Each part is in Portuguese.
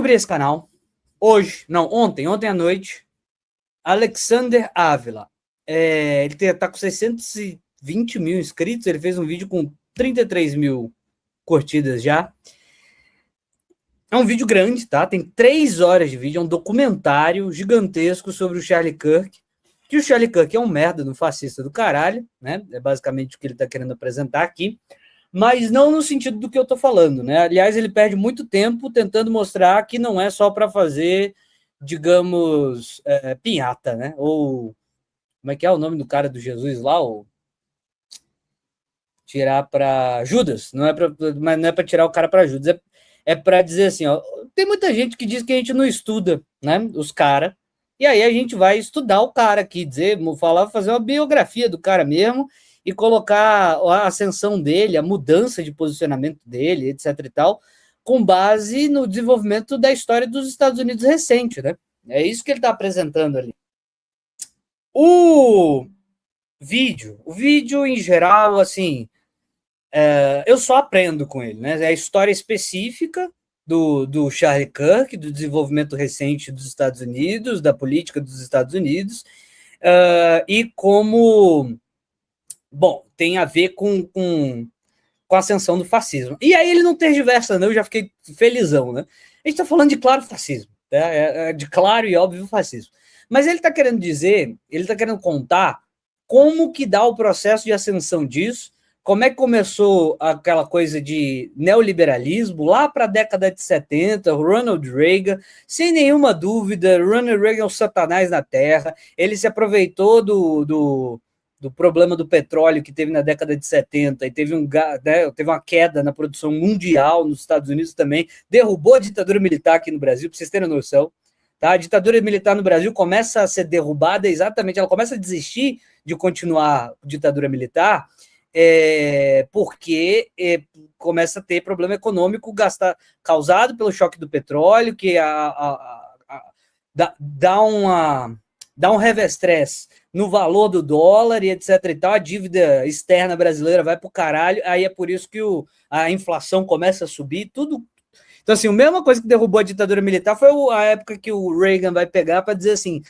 descobri esse canal ontem à noite. Alexander Ávila. Ele tá com 620 mil inscritos. Ele fez um vídeo com 33 mil curtidas já. É um vídeo grande, tá? Tem 3 horas de vídeo. É um documentário gigantesco sobre o Charlie Kirk. Que o Charlie Kirk é um merda no fascista do caralho, né? É basicamente o que ele tá querendo apresentar aqui. Mas não no sentido do que eu tô falando, né? Aliás, ele perde muito tempo tentando mostrar que não é só para fazer, digamos, pinhata, né? Ou como é que é o nome do cara do Jesus lá? Ou tirar para Judas, mas não é para tirar o cara para Judas, é para dizer assim, ó, tem muita gente que diz que a gente não estuda, né, os caras, e aí a gente vai estudar o cara aqui, fazer uma biografia do cara mesmo e colocar a ascensão dele, a mudança de posicionamento dele, etc e tal, com base no desenvolvimento da história dos Estados Unidos recente, né? É isso que ele está apresentando ali. O vídeo em geral, assim, eu só aprendo com ele, né? É a história específica do Charlie Kirk, do desenvolvimento recente dos Estados Unidos, da política dos Estados Unidos, e como, bom, tem a ver com a ascensão do fascismo. E aí ele não tergiversa, não, eu já fiquei felizão, né? A gente está falando de claro fascismo, né? De claro e óbvio fascismo. Mas ele está querendo dizer, ele está querendo contar como que dá o processo de ascensão disso, como é que começou aquela coisa de neoliberalismo lá para a década de 70, Ronald Reagan, sem nenhuma dúvida, Ronald Reagan é o satanás na terra, ele se aproveitou do problema do petróleo que teve na década de 70 e teve uma queda na produção mundial nos Estados Unidos também, derrubou a ditadura militar aqui no Brasil, para vocês terem noção. Tá? A ditadura militar no Brasil começa a ser derrubada exatamente, ela começa a desistir de continuar a ditadura militar, porque começa a ter problema econômico causado pelo choque do petróleo, que dá um revestrez no valor do dólar e etc e tal, a dívida externa brasileira vai para o caralho, aí é por isso que a inflação começa a subir, tudo. Então, assim, a mesma coisa que derrubou a ditadura militar foi a época que o Reagan vai pegar para dizer assim,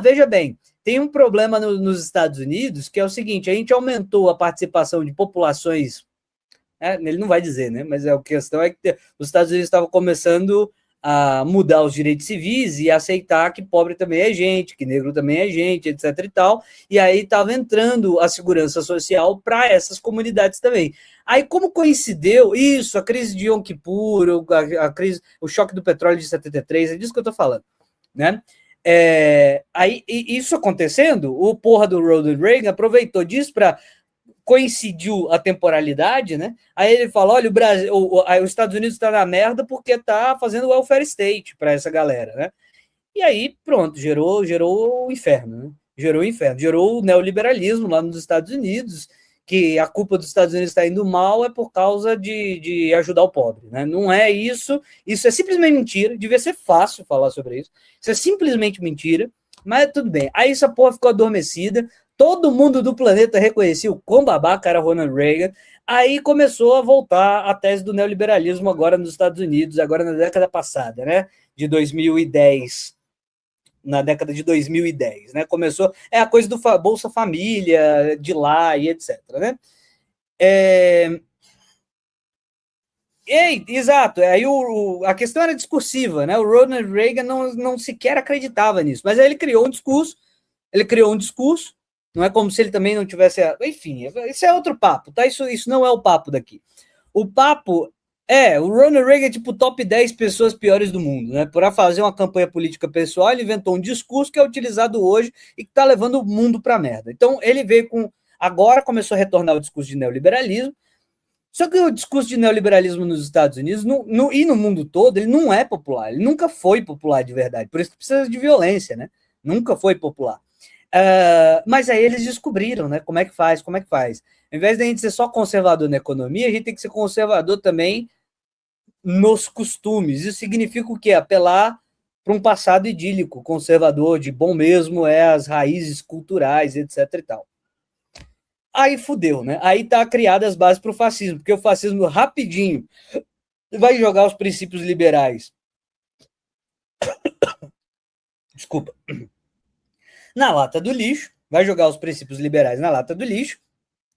veja bem, tem um problema nos Estados Unidos, que é o seguinte, a gente aumentou a participação de populações, ele não vai dizer, né? Mas a questão é que os Estados Unidos estavam começando a mudar os direitos civis e aceitar que pobre também é gente, que negro também é gente, etc e tal, e aí estava entrando a segurança social para essas comunidades também. Aí, como coincidiu isso, a crise de Yom Kippur, o choque do petróleo de 73, é disso que eu estou falando, né? Aí, isso acontecendo, o porra do Ronald Reagan aproveitou disso para coincidiu a temporalidade, né? Aí ele fala, olha, os Estados Unidos está na merda porque está fazendo welfare state para essa galera, né? E aí, pronto, gerou o inferno, né? Gerou o neoliberalismo lá nos Estados Unidos, que a culpa dos Estados Unidos estar indo mal é por causa de ajudar o pobre, né? Não é isso é simplesmente mentira, devia ser fácil falar sobre isso, isso é simplesmente mentira, mas tudo bem. Aí essa porra ficou adormecida, todo mundo do planeta reconhecia o quão babaca era Ronald Reagan, aí começou a voltar a tese do neoliberalismo agora nos Estados Unidos, agora na década passada, né? De 2010, na década de 2010, né? Começou, a coisa do Bolsa Família, de lá e etc, né? Exato, aí a questão era discursiva, né? O Ronald Reagan não sequer acreditava nisso, mas aí ele criou um discurso, não é como se ele também não tivesse... Enfim, isso é outro papo, tá? Isso não é o papo daqui. O papo o Ronald Reagan é tipo top 10 pessoas piores do mundo, né? Para fazer uma campanha política pessoal, ele inventou um discurso que é utilizado hoje e que está levando o mundo para merda. Então, ele veio com... Agora começou a retornar o discurso de neoliberalismo, só que o discurso de neoliberalismo nos Estados Unidos e no mundo todo, ele não é popular, ele nunca foi popular de verdade, por isso que precisa de violência, né? Nunca foi popular. Mas aí eles descobriram, né? Como é que faz. Ao invés de a gente ser só conservador na economia, a gente tem que ser conservador também nos costumes. Isso significa o quê? Apelar para um passado idílico, conservador, de bom mesmo as raízes culturais, etc e tal. Aí fudeu, né? Aí tá criadas as bases para o fascismo, porque o fascismo rapidinho vai jogar os princípios liberais desculpa, na lata do lixo, vai jogar os princípios liberais na lata do lixo,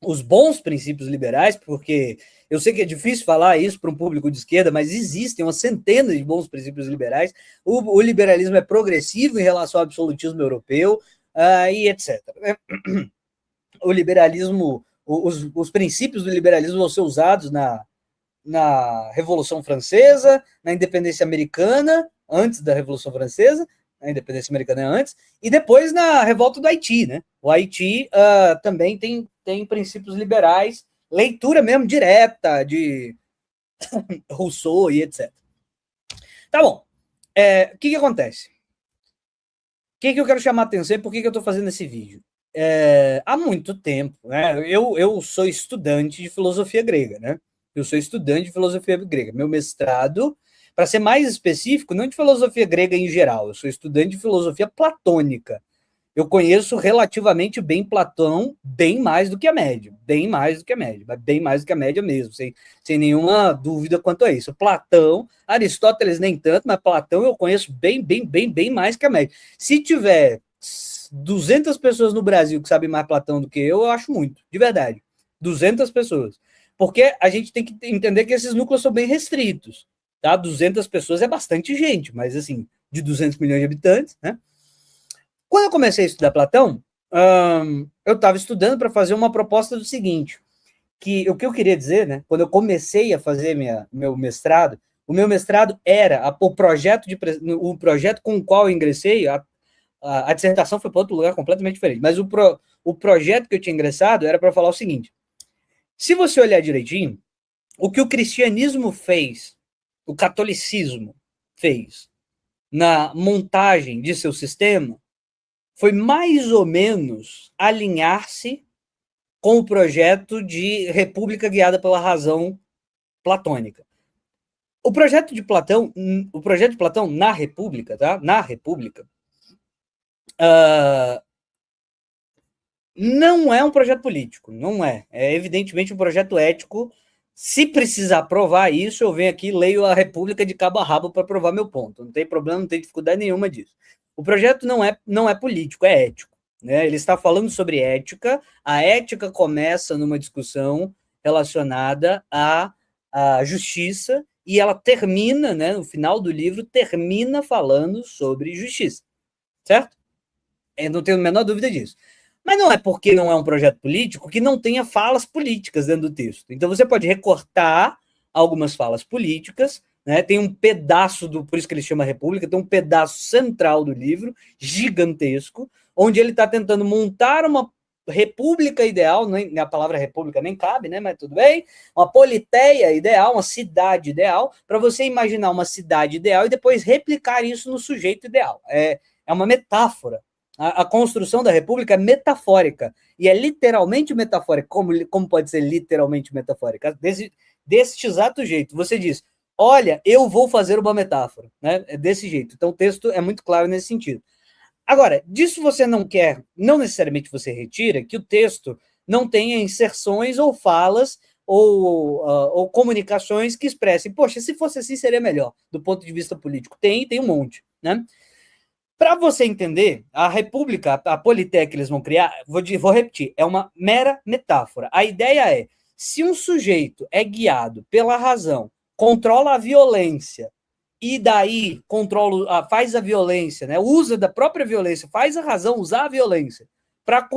os bons princípios liberais, porque eu sei que é difícil falar isso para um público de esquerda, mas existem uma centena de bons princípios liberais. O liberalismo é progressivo em relação ao absolutismo europeu, e etc. O liberalismo, os princípios do liberalismo vão ser usados na Revolução Francesa, na independência americana, antes da Revolução Francesa, a independência americana é antes, e depois na revolta do Haiti, né? O Haiti também tem princípios liberais, leitura mesmo direta de Rousseau e etc. Tá bom. O que acontece? O que eu quero chamar a atenção e por que eu estou fazendo esse vídeo? Há muito tempo, né? Eu sou estudante de filosofia grega, né? Eu sou estudante de filosofia grega. Meu mestrado, para ser mais específico, não de filosofia grega em geral, eu sou estudante de filosofia platônica. Eu conheço relativamente bem Platão, bem mais do que a média, mas bem mais do que a média mesmo, sem nenhuma dúvida quanto a isso. Platão, Aristóteles nem tanto, mas Platão eu conheço bem mais que a média. Se tiver 200 pessoas no Brasil que sabem mais Platão do que eu acho muito, de verdade. 200 pessoas. Porque a gente tem que entender que esses núcleos são bem restritos, tá? 200 pessoas é bastante gente, mas assim, de 200 milhões de habitantes, né? Quando eu comecei a estudar Platão, eu estava estudando para fazer uma proposta do seguinte, que o que eu queria dizer, né? Quando eu comecei a fazer meu mestrado, o meu mestrado era o projeto com o qual eu ingressei, a dissertação foi para outro lugar completamente diferente, mas o projeto que eu tinha ingressado era para falar o seguinte: se você olhar direitinho, o que o cristianismo fez, o catolicismo fez na montagem de seu sistema, foi mais ou menos alinhar-se com o projeto de república guiada pela razão platônica. O projeto de Platão na República, tá? Na República, não é um projeto político, não é. É evidentemente um projeto ético. Se precisar provar isso, eu venho aqui e leio a República de cabo a rabo para provar meu ponto. Não tem problema, não tem dificuldade nenhuma disso. O projeto não é político, é ético. Né? Ele está falando sobre ética. A ética começa numa discussão relacionada à justiça e ela termina, né, no final do livro, termina falando sobre justiça. Certo? Eu não tenho a menor dúvida disso. Mas não é porque não é um projeto político que não tenha falas políticas dentro do texto. Então você pode recortar algumas falas políticas, né? Tem um pedaço por isso que ele chama República, tem um pedaço central do livro, gigantesco, onde ele está tentando montar uma república ideal, a palavra república nem cabe, né? Mas tudo bem, uma politeia ideal, uma cidade ideal, para você imaginar uma cidade ideal e depois replicar isso no sujeito ideal. É uma metáfora. A construção da república é metafórica, e é literalmente metafórica. Como pode ser literalmente metafórica? Deste exato jeito. Você diz, olha, eu vou fazer uma metáfora. Né? É desse jeito. Então o texto é muito claro nesse sentido. Agora, disso você não quer, não necessariamente você retira, que o texto não tenha inserções ou falas ou comunicações que expressem, poxa, se fosse assim seria melhor, do ponto de vista político. Tem um monte, né? Para você entender, a república, a politeia que eles vão criar, vou repetir, é uma mera metáfora. A ideia é, se um sujeito é guiado pela razão, controla a violência, e daí faz a violência, né, usa da própria violência, faz a razão usar a violência para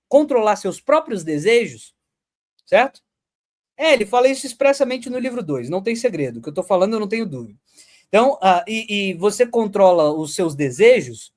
controlar seus próprios desejos, certo? Ele fala isso expressamente no livro 2, não tem segredo, o que eu estou falando eu não tenho dúvida. Então, e você controla os seus desejos,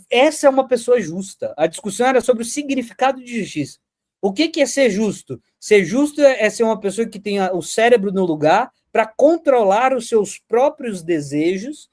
essa é uma pessoa justa. A discussão era sobre o significado de justiça. O que é ser justo? Ser justo é ser uma pessoa que tenha o cérebro no lugar para controlar os seus próprios desejos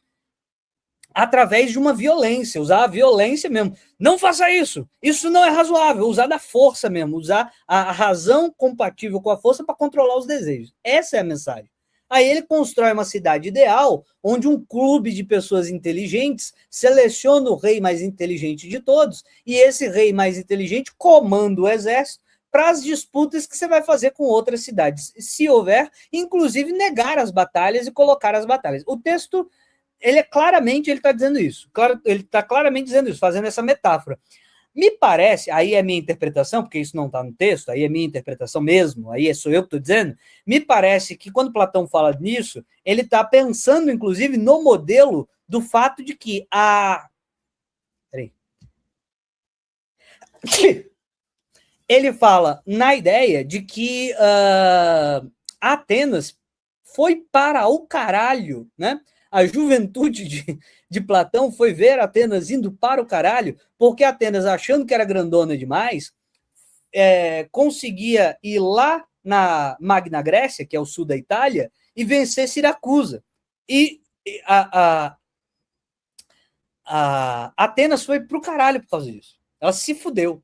através de uma violência, usar a violência mesmo. Não faça isso, isso não é razoável, usar da força mesmo, usar a razão compatível com a força para controlar os desejos. Essa é a mensagem. Aí ele constrói uma cidade ideal, onde um clube de pessoas inteligentes seleciona o rei mais inteligente de todos, e esse rei mais inteligente comanda o exército para as disputas que você vai fazer com outras cidades, se houver, inclusive negar as batalhas e colocar as batalhas. O texto ele está dizendo isso. Ele está claramente dizendo isso, fazendo essa metáfora. Me parece, aí é minha interpretação, porque isso não está no texto, aí é minha interpretação mesmo, aí sou eu que estou dizendo, me parece que quando Platão fala nisso, ele está pensando, inclusive, no modelo do fato de que ele fala na ideia de que Atenas foi para o caralho, né? A juventude de Platão foi ver Atenas indo para o caralho, porque Atenas, achando que era grandona demais, conseguia ir lá na Magna Grécia, que é o sul da Itália, e vencer Siracusa. E Atenas foi para o caralho por causa disso. Ela se fudeu.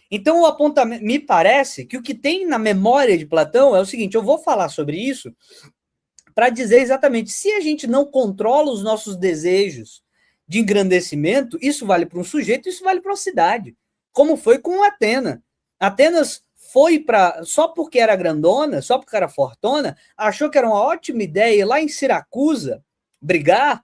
Então, o apontamento, me parece que o que tem na memória de Platão é o seguinte: eu vou falar sobre isso para dizer exatamente, se a gente não controla os nossos desejos de engrandecimento, isso vale para um sujeito, isso vale para uma cidade, como foi com Atenas. Atenas foi para, só porque era grandona, só porque era fortona, achou que era uma ótima ideia ir lá em Siracusa brigar,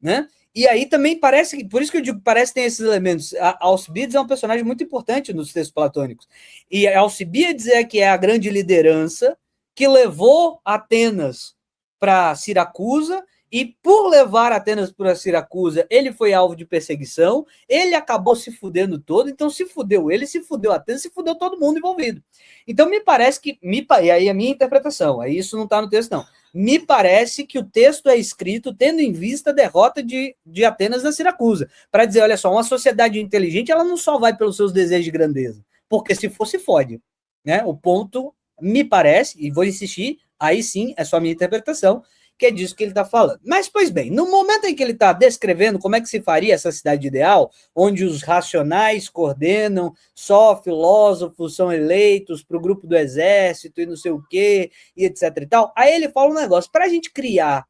né? E aí também parece que, por isso que eu digo, parece que tem esses elementos. Alcibiades é um personagem muito importante nos textos platônicos. E Alcibiades é que é a grande liderança que levou Atenas para Siracusa, e por levar Atenas para Siracusa, ele foi alvo de perseguição, ele acabou se fudendo todo, então se fudeu ele, se fudeu Atenas, se fudeu todo mundo envolvido. Então me parece que, e aí a minha interpretação, aí isso não está no texto não, me parece que o texto é escrito tendo em vista a derrota de Atenas na Siracusa, para dizer, olha só, uma sociedade inteligente, ela não só vai pelos seus desejos de grandeza, porque se fosse, fode. Né? O ponto, me parece, e vou insistir, aí sim, é só a minha interpretação, que é disso que ele está falando. Mas, pois bem, no momento em que ele está descrevendo como é que se faria essa cidade ideal, onde os racionais coordenam, só filósofos são eleitos para o grupo do exército e não sei o quê, e etc e tal, aí ele fala um negócio, para a gente criar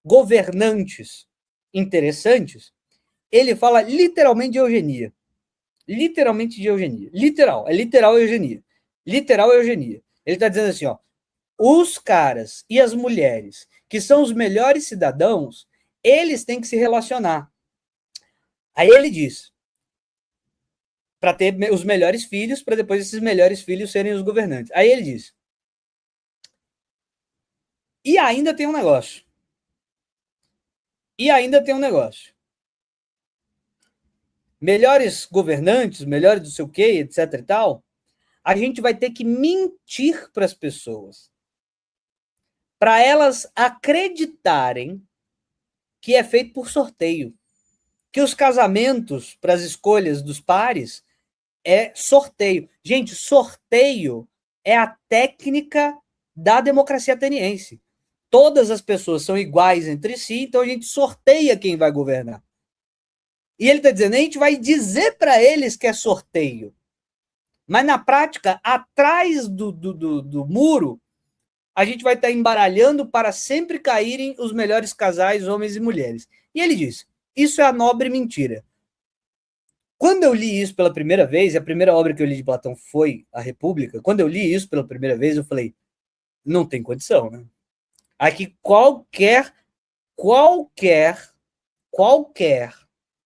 governantes interessantes, ele fala literalmente de eugenia. Literalmente de eugenia. Literal, é literal eugenia. Literal eugenia. Ele está dizendo assim, ó, os caras e as mulheres que são os melhores cidadãos, eles têm que se relacionar. Aí ele diz, para ter os melhores filhos, para depois esses melhores filhos serem os governantes. Aí ele diz, e ainda tem um negócio. Melhores governantes, melhores do seu quê, etc e tal, a gente vai ter que mentir para as pessoas, para elas acreditarem que é feito por sorteio, que os casamentos para as escolhas dos pares é sorteio. Gente, sorteio é a técnica da democracia ateniense. Todas as pessoas são iguais entre si, então a gente sorteia quem vai governar. E ele está dizendo, a gente vai dizer para eles que é sorteio. Mas na prática, atrás do muro, a gente vai estar embaralhando para sempre caírem os melhores casais, homens e mulheres. E ele diz, isso é a nobre mentira. Quando eu li isso pela primeira vez, e a primeira obra que eu li de Platão foi A República, quando eu li isso pela primeira vez, eu falei, não tem condição, né? Aqui qualquer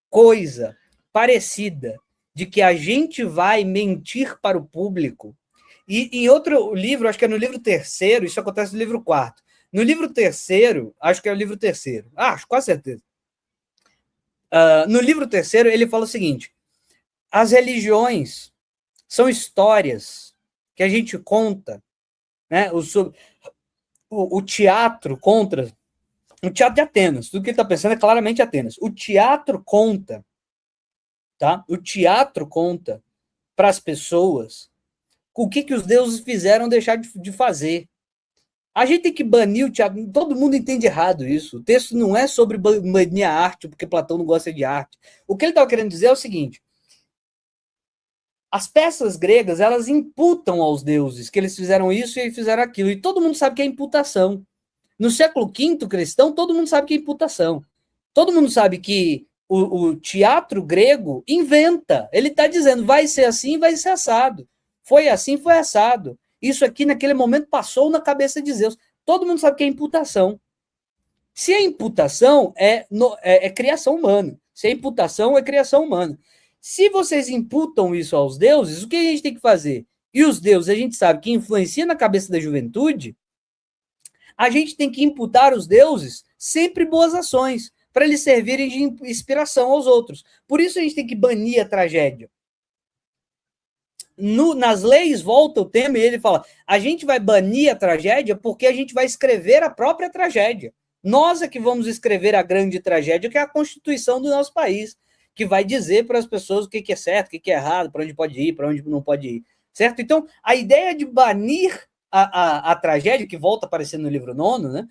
coisa parecida de que a gente vai mentir para o público. E em outro livro, acho que é no livro terceiro, isso acontece no livro quarto. No livro terceiro, acho que é o livro terceiro, acho, quase certeza. No livro terceiro, ele fala o seguinte, as religiões são histórias que a gente conta, né? O teatro contra... O teatro de Atenas, tudo que ele está pensando é claramente Atenas. O teatro conta, tá? O teatro conta para as pessoas o que os deuses fizeram deixar de fazer. A gente tem que banir o teatro. Todo mundo entende errado isso. O texto não é sobre banir a arte, porque Platão não gosta de arte. O que ele estava querendo dizer é o seguinte, as peças gregas, elas imputam aos deuses que eles fizeram isso e fizeram aquilo. E todo mundo sabe que é imputação. No século V cristão, todo mundo sabe que é imputação. Todo mundo sabe que o teatro grego inventa. Ele está dizendo, vai ser assim, vai ser assado. Foi assim, foi assado. Isso aqui, naquele momento, passou na cabeça de Zeus. Todo mundo sabe que é imputação. Se a imputação é criação humana, se a imputação é criação humana. Se vocês imputam isso aos deuses, o que a gente tem que fazer? E os deuses, a gente sabe que influencia na cabeça da juventude, a gente tem que imputar aos deuses sempre boas ações, para eles servirem de inspiração aos outros. Por isso a gente tem que banir a tragédia. Nas leis volta o tema e ele fala, a gente vai banir a tragédia porque a gente vai escrever a própria tragédia. Nós é que vamos escrever a grande tragédia, que é a Constituição do nosso país, que vai dizer para as pessoas o que é certo, o que é errado, para onde pode ir, para onde não pode ir. Certo? Então, a ideia de banir a tragédia, que volta a aparecer no livro 9, né?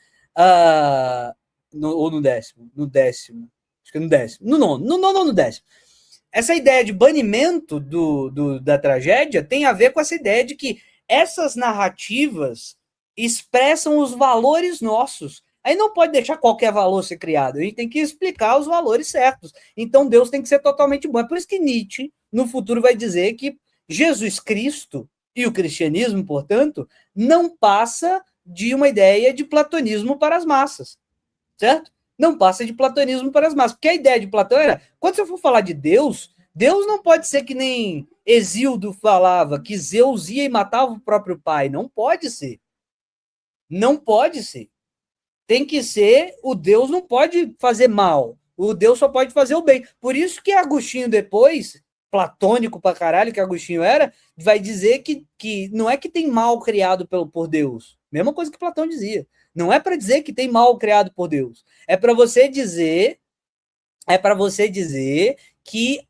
Ou no 10º? No 10º. Acho que no 10º. No 9º. No 9º ou no 10º. Essa ideia de banimento da tragédia tem a ver com essa ideia de que essas narrativas expressam os valores nossos. Aí não pode deixar qualquer valor ser criado, a gente tem que explicar os valores certos. Então Deus tem que ser totalmente bom. É por isso que Nietzsche, no futuro, vai dizer que Jesus Cristo e o cristianismo, portanto, não passa de uma ideia de platonismo para as massas, certo? Não passa de platonismo para as massas. Porque a ideia de Platão era, quando você for falar de Deus, Deus não pode ser que nem Hesíodo falava, que Zeus ia e matava o próprio pai. Não pode ser. Não pode ser. Tem que ser, o Deus não pode fazer mal. O Deus só pode fazer o bem. Por isso que Agostinho depois, platônico pra caralho que Agostinho era, vai dizer que não é que tem mal criado por Deus. Mesma coisa que Platão dizia. Não é para dizer que tem mal criado por Deus. É para você dizer que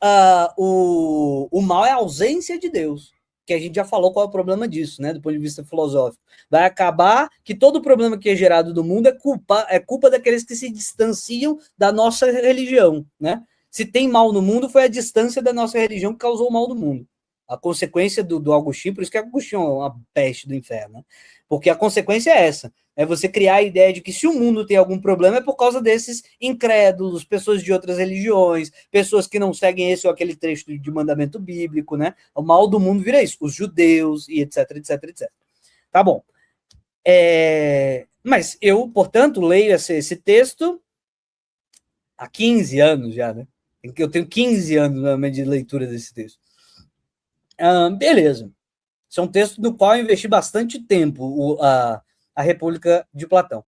o mal é a ausência de Deus. Que a gente já falou qual é o problema disso, né? Do ponto de vista filosófico. Vai acabar que todo o problema que é gerado do mundo é culpa daqueles que se distanciam da nossa religião, né? Se tem mal no mundo, foi a distância da nossa religião que causou o mal no mundo. A consequência do Agostinho, por isso que Agostinho é uma peste do inferno, né? Porque a consequência é essa. É você criar a ideia de que se o mundo tem algum problema é por causa desses incrédulos, pessoas de outras religiões, pessoas que não seguem esse ou aquele trecho de mandamento bíblico, né? O mal do mundo vira isso, os judeus e etc, etc, etc. Tá bom. Mas eu, portanto, leio esse texto há 15 anos já, né? Eu tenho 15 anos de leitura desse texto. Beleza. Esse é um texto no qual eu investi bastante tempo, a República de Platão.